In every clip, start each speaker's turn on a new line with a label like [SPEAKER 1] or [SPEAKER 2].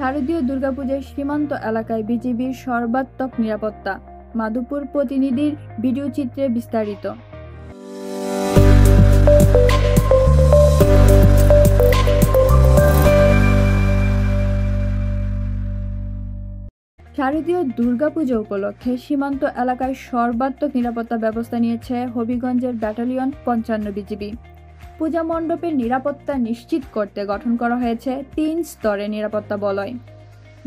[SPEAKER 1] শারদীয় দুর্গাপূজায় সীমান্ত এলাকায় বিজিবির সর্বাত্মক নিরাপত্তা। মাধবপুর প্রতিনিধির ভিডিও চিত্রে বিস্তারিত। শারদীয় দুর্গাপূজা উপলক্ষে সীমান্ত এলাকায় সর্বাত্মক নিরাপত্তা ব্যবস্থা নিয়েছে হবিগঞ্জের ব্যাটালিয়ন 55 বিজিবি। পূজা মণ্ডপের নিরাপত্তা নিশ্চিত করতে গঠন করা হয়েছে 3 স্তরের নিরাপত্তা বলয়।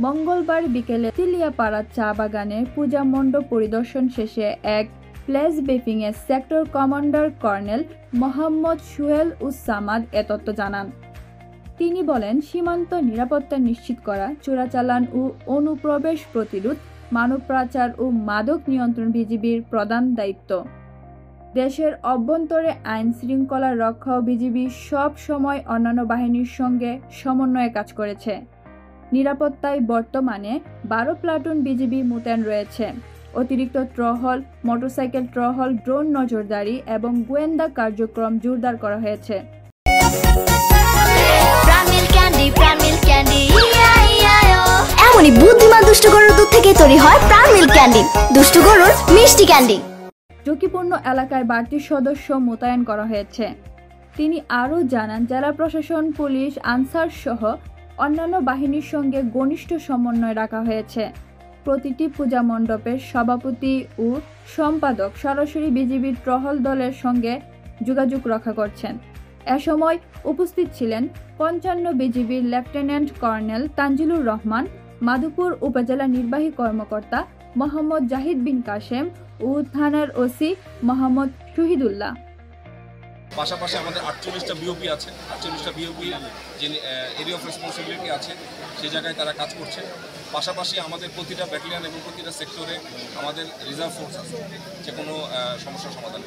[SPEAKER 1] মঙ্গলবার বিকেলে তিলিয়াপাড়া চা বাগানে পূজা মণ্ডপ পরিদর্শন শেষে এক প্লেস ব্রিফিংয়ে sector commander colonel Mohammad Suhel Us Samad এ তথ্য জানান। তিনি বলেন, সীমান্ত নিরাপত্তা নিশ্চিত করা, চোরাচালান ও অনুপ্রবেশ প্রতিরোধ, মানব পাচার ও মাদক নিয়ন্ত্রণ বিজিবির প্রধান দায়িত্ব। দেশের অভ্যন্তরে আইন শৃঙ্খলা রক্ষা ও বিজিবি সব সময় অন্যান্য বাহিনীর সঙ্গে সমন্বয়ে কাজ করেছে। নিরাপত্তায় বর্তমানে 12 প্লাটুন বিজিবি মোতায়েন রয়েছে। অতিরিক্ত টহল, মোটরসাইকেল টহল, ড্রোন নজরদারি এবং গোয়েন্দা কার্যক্রম জোরদার করা হয়েছে।
[SPEAKER 2] এমনই বুদ্ধিমান দুষ্টু গরুর দুধ থেকে তৈরি হয় প্রাণ মিল্ক ক্যান্ডি, দুষ্টু গরুর মিষ্টি ক্যান্ডি।
[SPEAKER 1] ঝুঁকিপূর্ণ এলাকায় বাড়তি সদস্য মোতায়েন করা হয়েছে। তিনি আরও জানান, জেলা প্রশাসন, পুলিশ, আনসার সহ অন্যান্য বাহিনীর সঙ্গে ঘনিষ্ঠ সমন্বয় রাখা হয়েছে। প্রতিটি পূজা মণ্ডপের সভাপতি ও সম্পাদক সরাসরি বিজিবির টহল দলের সঙ্গে যোগাযোগ রক্ষা করছেন। এ সময় উপস্থিত ছিলেন 55 বিজিবির লেফটেন্যান্ট কর্নেল তানজিলুর রহমান, মাধবপুর উপজেলা নির্বাহী কর্মকর্তা মোহাম্মদ জাহিদ বিন কাশেম ও থানার ওসি মোহাম্মদ শহীদুল্লাহ।
[SPEAKER 3] পাশাপাশি আমাদের 48টা বিওপি আছে। 48টা বিওপি যে এরিয়া অফ রেসপন্সিবিলিটি আছে সেই জায়গায় তারা কাজ করছে। পাশাপাশি আমাদের প্রতিটা ব্যাটালিয়ন এবং প্রতিটা সেক্টরে আমাদের রিজার্ভ ফোর্স আছে যে কোনো সমস্যার সমাধান।